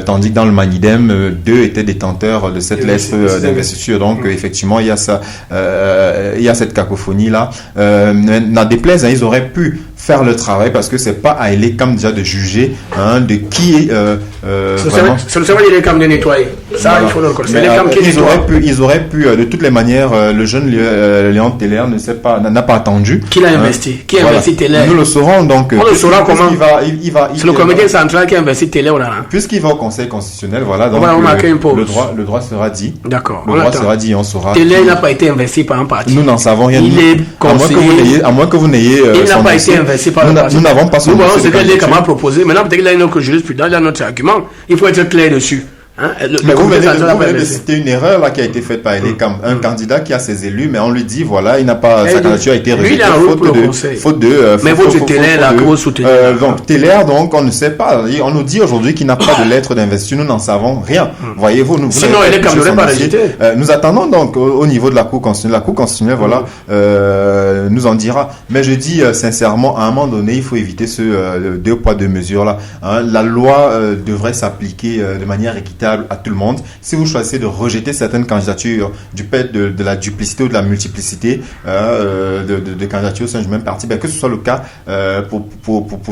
tandis que dans le Manidem 2 étaient détenteurs de cette lettre d'investiture. Donc effectivement il y a ça, il y a cette cacophonie là. N'en déplaise, ils auraient pu faire le travail parce que c'est pas à Elekam déjà de juger de qui est c'est le service d'Elekam de nettoyer. Ça, il faut le reconnaître. Ils auraient pu de toutes les manières, le jeune Léon Teller n'a pas attendu. Qui l'a investi? Qui a investi Teller? Nous le saurons donc. On le saura comment? C'est le comité central qui a investi Teller. Puisqu'il va au Conseil constitutionnel, voilà. Donc le droit sera dit. D'accord. Le droit sera dit, on saura. Teller n'a pas été investi par un parti. Nous n'en savons rien. Il est conseiller. À moins que vous n'ayez. Il n'a pas été investi par un parti. Nous n'avons pas son. Nous voyons ce qu'Elekam a proposé. Maintenant, peut-être qu'il a une autre jurisprudence, il a un autre argument. Il faut être clair dessus. Mais vous venez de citer une erreur là qui a été faite par Elekam. Un candidat qui a ses élus, mais on lui dit voilà, il n'a pas, sa candidature a été rejetée faute de. Mais votre Teller, la grosse soutenue. Donc Teller, donc on ne sait pas. On nous dit aujourd'hui qu'il n'a pas de lettre d'investiture. Nous n'en savons rien. Voyez-vous, nous. Sinon, Elekam n'aurait pas rejeté. Nous attendons donc au niveau de la Cour constitutionnelle. La Cour constitutionnelle, voilà, nous en dira. Mais je dis sincèrement, à un moment donné, il faut éviter ce 2 poids 2 mesures là. La loi devrait s'appliquer de manière équitable à tout le monde. Si vous choisissez de rejeter certaines candidatures du fait de la duplicité ou de la multiplicité de candidatures au sein du même parti, que ce soit le cas pour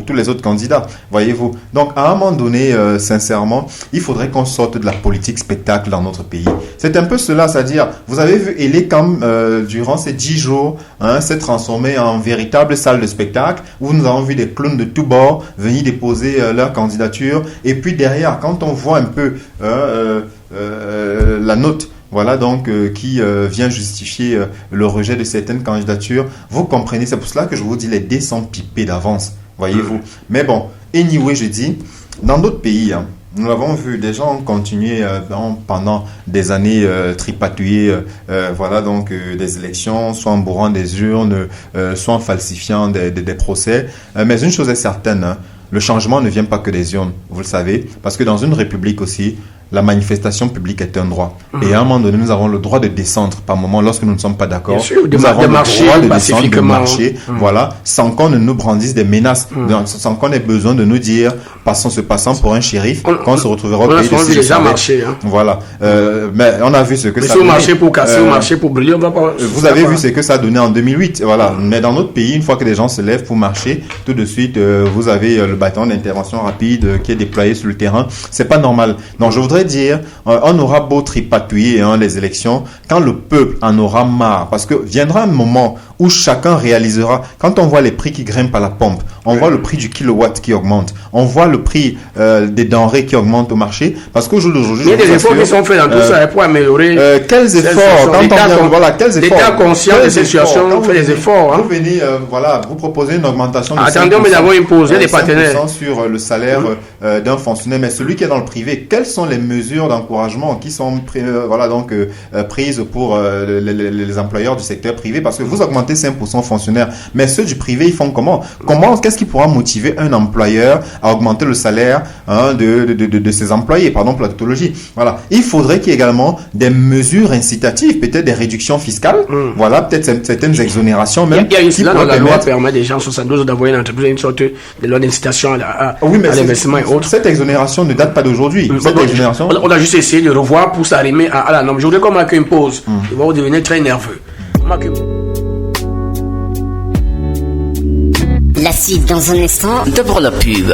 tous les autres candidats. Voyez-vous. Donc, à un moment donné, sincèrement, il faudrait qu'on sorte de la politique spectacle dans notre pays. C'est un peu cela, c'est-à-dire, vous avez vu Elekam durant ces 10 jours, s'est transformé en véritable salle de spectacle où nous avons vu des clowns de tous bords venir déposer leur candidature. Et puis derrière, quand on voit un peu la note, voilà donc qui vient justifier le rejet de certaines candidatures, vous comprenez, c'est pour cela que je vous dis les dés sont pipés d'avance, voyez-vous. Mais bon, anyway, je dis, dans d'autres pays, nous l'avons vu, des gens ont continué pendant des années tripatouiller voilà donc des élections, soit en bourrant des urnes, soit en falsifiant des procès. Mais une chose est certaine, le changement ne vient pas que des urnes, vous le savez, parce que dans une république aussi, la manifestation publique est un droit. Et à un moment donné, nous avons le droit de descendre par moment lorsque nous ne sommes pas d'accord. Nous avons le droit de descendre, de marcher, voilà, sans qu'on ne nous brandisse des menaces, sans qu'on ait besoin de nous dire, se passant pour un shérif, quand on se retrouvera au pays de déjà marché, Voilà. Mais on a vu ce que ça a donné. Marché pour casser, marché pour briller, on va pas. Vous avez vu ce que ça a donné en 2008, voilà. Mais dans notre pays, une fois que les gens se lèvent pour marcher, tout de suite, vous avez le bâton d'intervention rapide qui est déployé sur le terrain. C'est pas normal. Donc, je voudrais dire, on aura beau tripatouiller les élections, quand le peuple en aura marre, parce que viendra un moment où chacun réalisera, quand on voit les prix qui grimpent à la pompe, on voit le prix du kilowatt qui augmente, on voit le prix des denrées qui augmentent au marché, parce qu'au jour d'aujourd'hui, il y a des efforts qui sont faits dans tout ça pour améliorer. Quels efforts? L'État conscient de cette situation fait des efforts. Vous venez, vous proposez une augmentation de 5%, mais d'abord imposer les partenaires sur le salaire d'un fonctionnaire, mais celui qui est dans le privé, quelles sont les mesures d'encouragement qui sont prises pour les employeurs du secteur privé? Parce que vous augmentez 5% fonctionnaires, mais ceux du privé, ils font comment? Qu'est-ce qui pourra motiver un employeur à augmenter le salaire de ses employés? Pardon pour la tautologie. Voilà. Il faudrait qu'il y ait également des mesures incitatives, peut-être des réductions fiscales, voilà, peut-être certaines exonérations même. Il y a une cela dans la loi permet déjà en 72 d'envoyer une entreprise une sorte de loi d'incitation à l'investissement et autres. Cette exonération ne date pas d'aujourd'hui. On a juste essayé de revoir pour s'arrimer à la norme. Je voudrais qu'on marque une pause. Il va devenir très nerveux. La suite dans un instant. D'abord la pub.